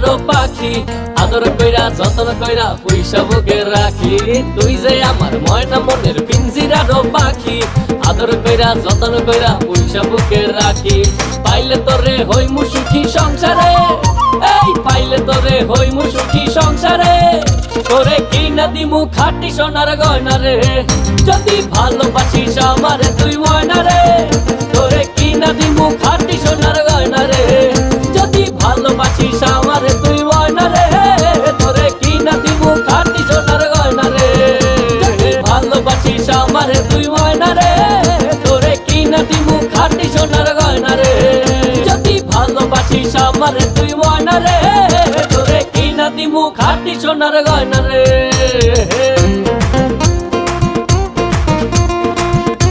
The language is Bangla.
পিঞ্জিরারও পাখি আদর কইরা যতন কইরা পয়সা বুকে রাখি তুই যে আমার ময়না মনের পিঞ্জিরারও পাখি আদর কইরা যতন কইরা পয়সা বুকে রাখি পাইলে তোরে হইমু সুখী সংসারে এই পাইলে তোরে হইমু সুখী সংসারে তোরে কিনা দিমু খাঁটি সোনার গয়না রে যদি ভালোবাসিস আমারে তুই ময়না রে তোরে কিনা দিমু খাঁটি সোনার গয়না রে যদি ভালোবাসিস আমারে তুই ময়না রে তোরে কিনা দিমু খাঁটি সোনার গয়না রে যদি ভালোবাসিস আমারে তুই ময়না রে তোরে কিনা দিমু খাঁটি সোনার গয়না রে যদি ভালোবাসিস আমারে তুই ময়না রে তোরে কিনা দিমু খাঁটি সোনার গয়না রে।